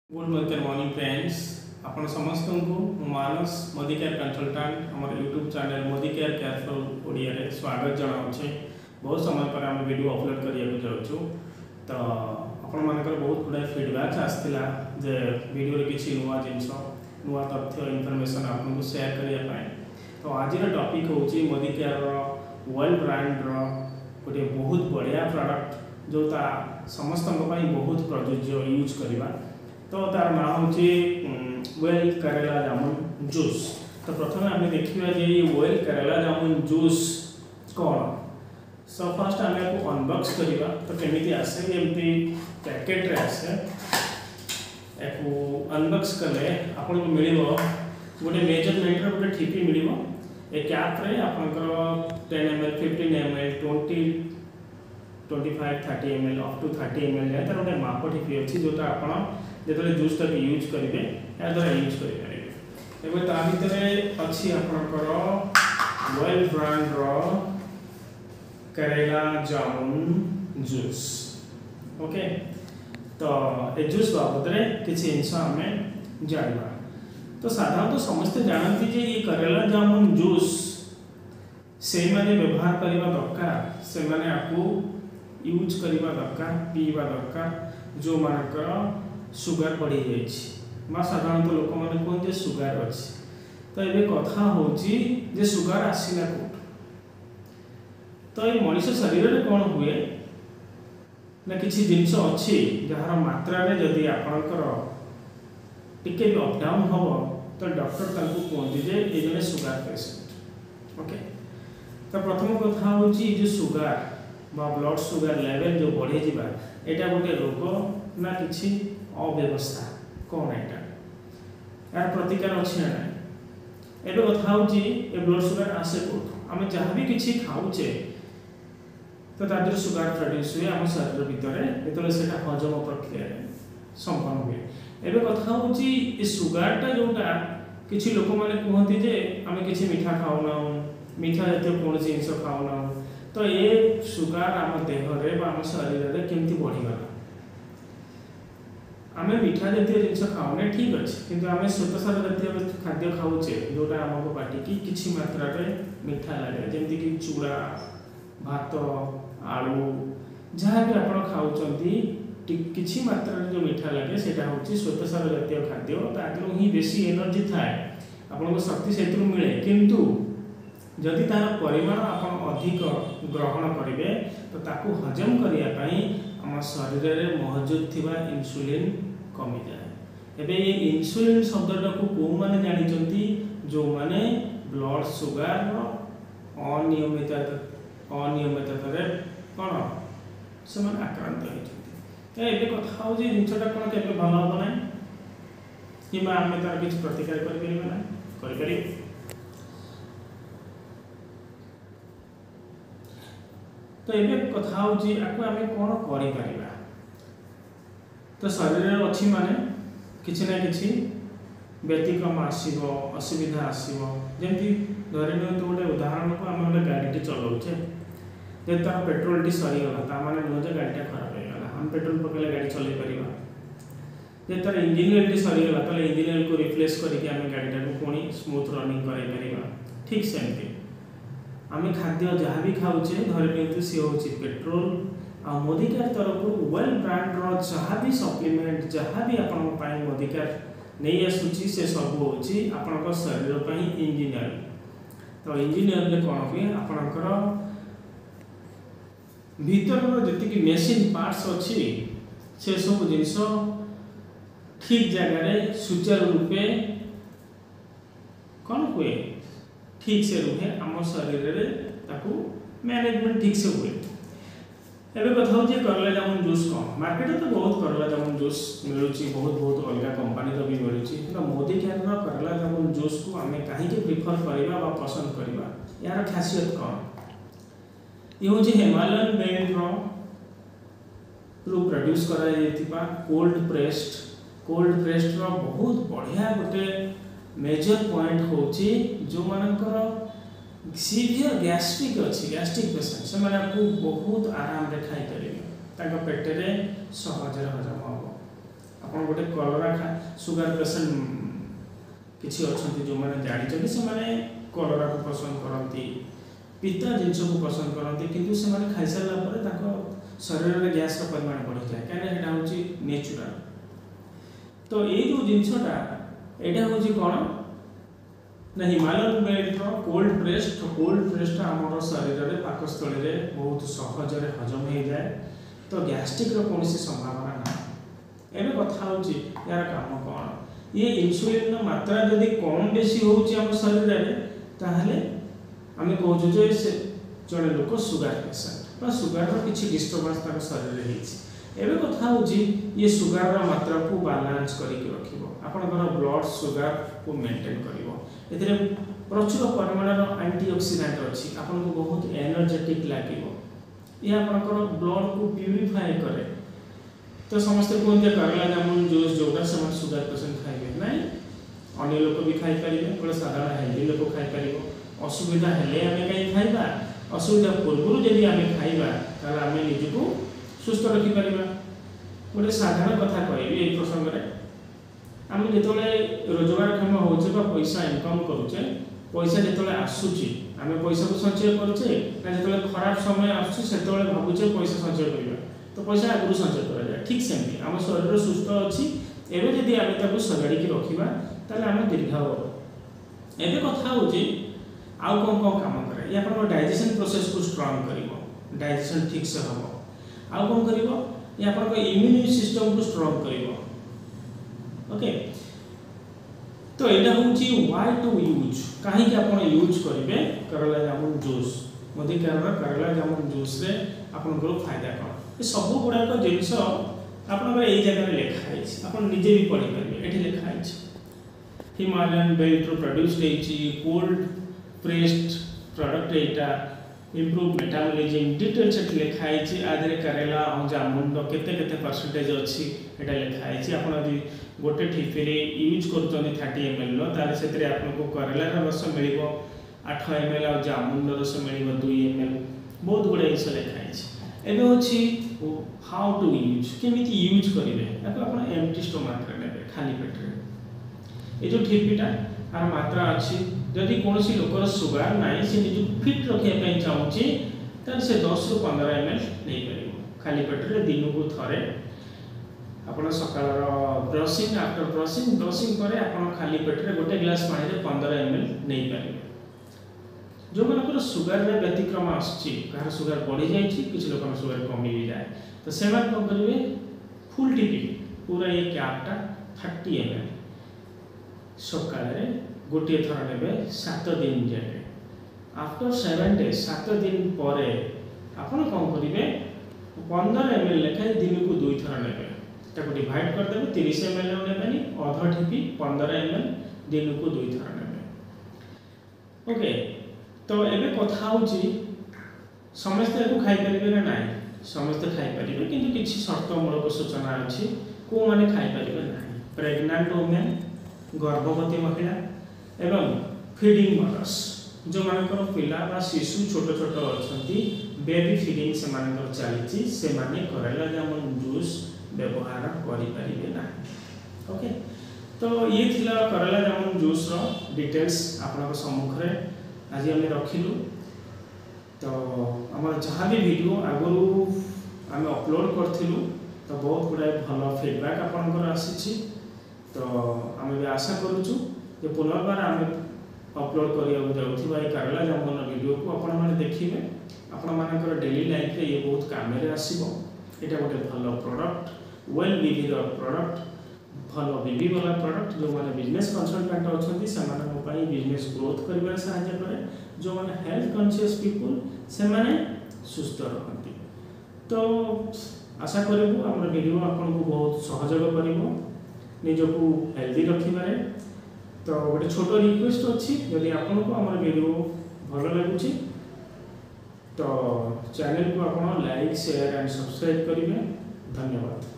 Good morning friends आपण समस्त को मानस मोदी केयर कंसल्टेंट हमर YouTube channel Modi care careful Odia रे स्वागत जनाउछे। बहुत समय पर हम वीडियो अपलोड करिया जाउछु तो आपण मानकर बहुत गुडा फीडबैक आस्थिला जे वीडियो रे किछि नुवा जिंस नुवा तथ्य इन्फॉर्मेशन आपन को शेयर करिया पाए। तो आज रे टॉपिक होची मोदी केयर रो वर्ल्ड ब्रांड रो गोटे बहुत बढ़िया प्रोडक्ट जोता समस्त बहुत प्रयोज्य यूज करबा। तो तार ना होची वेल करेला जामुन जूस। तो प्रथम आम देखा जे वेल करेला जामुन जूस कौन। सो फर्स्ट आम आपको अनबॉक्स करवा। तो केमिति आसे एमती पैकेट रे आसे आपको अनबॉक्स कले आपन को मिलिबो गोटे मेजरमेंट रो गोटे ठीपी मिलिबो। ए कैप रे आपनकर 10 ml 15 ml 20 25 30 ml up to 30 ml या तार गोटे माप ठीपी अछि जोटा आपन जेतले जूस तक यूज करेंगे या द्वारा यूज करेंगे। एबे ता भितरे अछि आपनकर वेल ब्रांड रो करेला जामुन जूस। ओके तो ए जूस बाबद रे किछि इंस हमें जानबा। तो साधारणतः समस्त जानती जे ये करेला जामुन जूस से माने व्यवहार करबा दरकार, से माने आपको यूज करबा दरकार, पीबा दरकार जो मानकर सुगर बढ़ी जाइए। साधारणतः लोक मैंने कहते सुगर अच्छी। तो ये कथा हूँ जे सुगर आसला कौट। तो ये मनीष शरीर में कौन हुए ना किसी जिनस अच्छी जार मात्रा में जदि आपणकर टिके भी अपडाउन हम तो डॉक्टर कहते जे ये जने सुगर पेशेंट। ओके तो प्रथम कथा हूँ जो सुगर बा ब्लड सुगर लेवल जो बढ़ी जावा यहाँ गोटे रोग ना किसी अव्यवस्था कौन यहाँ यार प्रतिकार अच्छी ना ना। एबे कथा हूँ ए ब्लड सुगर आसे कौट आम जहाँ भी किसी खाऊचे तो तादर सुगर प्रोड्यूस हुए आम शरीर भितर जो से हजम प्रक्रिया संपन्न हुए। एबे कथा हूँ ये सुगरटा जोटा किसी लोक मैंने कहते जे आम किसी मीठा खाऊना मीठा जातीय कौन जिनस खाऊना तो ये सुगर आम देहरे आम शरीर में केमती बढ़ीगला। आम मीठा जातीय जिनस खाऊने ठीक अच्छे किंतु आम श्वेतसार जातीय खाद्य खाऊचे जोटा आमको पार्टी किसी मात्रा मीठा लगे जमती कि चूड़ा भात आलू जहाँ भी आप खाऊँच किसी मात्रा जो मीठा लगे सेटा हूँ श्वेतसार जातीय खाद्य ताकि ही बेसी एनर्जी थाए आपको शक्ति से मिले। किंतु जदि तार परिमाण आप अधिक ग्रहण करेंगे तो ताकू हजम करने आम शरीर में मौजूद थिबा इंसुलिन कमी जाए। एबे ये इंसुलिन शब्दटा को को माने जानिचंती जो माने ब्लड सुगर अनियमितता रे कोन से माने आक्रांत होइछंती। तो एबे कथा हो जे जिनसटा कोन केबे भल हो ना कि आम तार किछ प्रतिकार करि परिबा ना करि परिबे। तो ये कथा हूँ आपको आम कौन कर तो शरीर अच्छी माने किसी ना कि व्यतिक्रम आसो असुविधा आसो। जमी धरी नि गोटे उदाहरण को आम गोटे गाड़ी चलाऊे जब तार पेट्रोल टी सरीगला ताने नुह जो गाड़ीटा खराब होगा हम पेट्रोल पकड़े गाड़ी चल पार। जब तार इंजिन ऑयल टी सरीगला तो इंजिन ऑयल को रिप्लेस करके गाड़ीटा को पुणी स्मूथ रनिंग कर ठीक सेमती आम खाद्य जहाँ भी खाऊचे धरी सी हूँ पेट्रोल आ मोदी केयर तरफ वेल ब्रांड रो जहाँ भी सप्लीमेंट जहाँ भी आप मोदी केयर नहीं आसूची से सब हूँ आपण शरीर पर इंजिन ऑयल। तो इंजिन ऑयल कौन हुए आपणकर भीतर जी मेसीन पार्ट्स अच्छी से सब जिनस ठीक जगह सुचारू रूपे कौन हुए ठीक से रुहे आम शरीर में मैनेजमेंट ठीक से हुए। एबे कथा हूँ करेला जामुन जूस कौन मार्केट तो बहुत करेला जामुन जूस मिलूँ बहुत अलग कंपानी भी मिलूँ मोदी केयर करेला जामुन जूस को आम कहीं प्रिफर करवा पसंद करवा यार खासियत कौन ये हूँ हिमालयन ब्रांड रू प्रोड्यूस करा कोल्ड प्रेस्ड बहुत बढ़िया गोटे मेजर पॉइंट हूँ जो मानकर सीवियर गैस्ट्रिक अच्छी गैस्ट्रिक पेशेंट से मैंने आपको बहुत आराम रे खाई पारे पेटे सहज हजम हम आपन गोटे कलरा सुगर पेशेंट किसी अच्छा जो मैंने जानते से कलरा को पसंद करती पिता जिनस को पसंद करती किंतु से खाई सारा शरीर में गैस परिमाण बढ़ी जाए कहीं हूँ नेचुरल। तो ये जो जिनसटा यहाँ हूँ कौन ना हिमालयन बेल्ट्र कोल्ड प्रेस्ट आम शरीर में पाकस्थली में बहुत सहजरे हजम हो जाए तो गैस्ट्रिक कौन संभावना ना। एवं कथा हूँ यार काम कौन ये इन्सुलिन मात्रा जदि कम बेसी हो शरीर में ताहले आम कहूँ से जड़े लोक सुगर पेशेंट बा सुगर किसी डिस्टर्बांस शरीर में एवं कथा हूँ ये सुगर मात्रा को बालांस करके रखिब आपंकर ब्लड सुगर को मेंटेन कर प्रचुर परिमाण एंटीऑक्सीडेंट अच्छी आपन को बहुत एनर्जेटिक लगे ये आपंकर ब्लड को प्यूरिफाई करे। तो समस्ते कहते करेला जामुन जूस जोटा से सुगर पेशेंट खाइबे ना अन्य लोक भी खाई पारे गोटे साधारण हेल्दी लोक खाई पार असुविधा हेले आम कहीं खाइबा असुविधा पूर्व जदि आम खाइबा ताले आम निजको सुस्थ रखिपर। गोटे साधारण कथा कहबी ये प्रसंग में आम जो रोजगारक्षम हो पैसा इनकम करुचे पैसा जो आसूची आम पैसा को संचय करुचे ना जो खराब समय आसुचे भावुचे पैसा संचय करवा तो पैसा आगु संचय कराए ठीक सेमती आम शरीर सुस्थ अच्छी एवं जदि आम सजाड़ी रखा ताले आम दीर्घाव एवं कथा हूँ आउ कौन कौन काम करे ये आप डाइजेशन प्रोसेस को स्ट्रांग कर डाइजेशन ठीक से हम आउ कौन कर ये आप इम्यून सिस्टम को स्ट्रांग कर ओके। तो यहाँ हूँ व्हाई टू यूज कहीं आप यूज करेंगे करेला जामुन जूस मोदीकार करेला जामुन जूस रे आपंकर फायदा कौन ये सब गुड़ाक जिनस आप जगह लिखाई आप निजे भी पढ़ी पारे ये लिखाई हिमालयन बेल्ट्रो प्रोड्यूस्ड कोल्ड प्रेस्ड प्रोडक्ट यहाँ इम्प्रूव मेटाबॉलिज्म डिटेल्स लिखाई आधे करेला जामुन केते परसेंटेज अच्छी यहाँ लिखाई आप गोटे ठिपी यूज कर 30 ml तार से आपको करेलार रस मिल 8 ml और जामुन रस मिल 2 ml बहुत गुड़ा जिस लिखाई एवं अच्छी हाउ टू यूज केमी यूज करेंगे आप एम्प्टी स्टोमक ने खाली पेट ये जो ठिपीटा आर मात्रा अच्छी जदि कौन लोकर सुगर ना से निज फिट रखापी चाहूँगी तो से 10 ରୁ 15 ml नहीं पार खाली पेट दिन को थे आप सकाल ब्रशिंग आफ्टर ब्रशिंग पर आप खाली पेट गोटे ग्लास पानी 15 ml नहीं पारे। जो मनकर सुगर में व्यतिक्रम आसार सुगर बढ़ी जाए किसी लोग सुगर कमी भी जाए तो से कौन करेंगे फुल टीपी पूरा ये कैपटा 30 ml सकाले गोटे थर ने 7 दिन जाए आफ्टर 7 days 7 दिन पर आपड़ कौन करेंगे 15 ml लेखाएं दिन को 2 थर ने डिवाइड करदे 30 ml ने अध ठिपी 15 ml दिन को 2 थर ने ओके। तो ये कथा हूँ समस्ते खाई पारे ना ना समस्ते खाई पारे किंतु किसी शर्तमूलक सूचना अच्छी कौ मैंने खाई पारे ना प्रेग्नेंट वुमेन गर्भवती महिला एवं फीडिंग मदर्स जो मानकर पिला बा शिशु छोट छोट अच्छा बेबी फीडिंग से चली से करेला जामुन जूस व्यवहार करें ना ओके। तो ये थिला करेला जामुन जूस रो डिटेल्स आपन सम्मुख रे आज आम रखिलु। तो आम जहाँ भी वीडियो आगु आम अपलोड करूँ तो बहुत गुड़ाए भल फीडबैक आपंकर आसी तो आम भी आशा करुचु जे पुनर्बार आम अपलोड करा करेला जामुन वीडियो को आपण मैंने देखिए आपण मानकर डेली लाइफ रे ये बहुत काम आसो यहाँ गोटे भल प्रोडक्ट वेल बीबी प्रोडक्ट भल बीबी वाला प्रोडक्ट जो मैंने बिजनेस कंसल्टेंट अच्छा से बिजनेस ग्रोथ कर साहाय्य करे जो मैंने हेल्थ कॉन्शियस पीपल से माने सुस्थ रखती। तो आशा करूँ आम वीडियो आपन को बहुत सहयोग कर निजको हेल्दी रखिबारे। तो गोटे छोट रिक्वेस्ट अच्छी यदि आपन को आम वीडियो भल लगुच तो चैनल को आप लाइक शेयर एंड सब्सक्राइब करेंगे। धन्यवाद।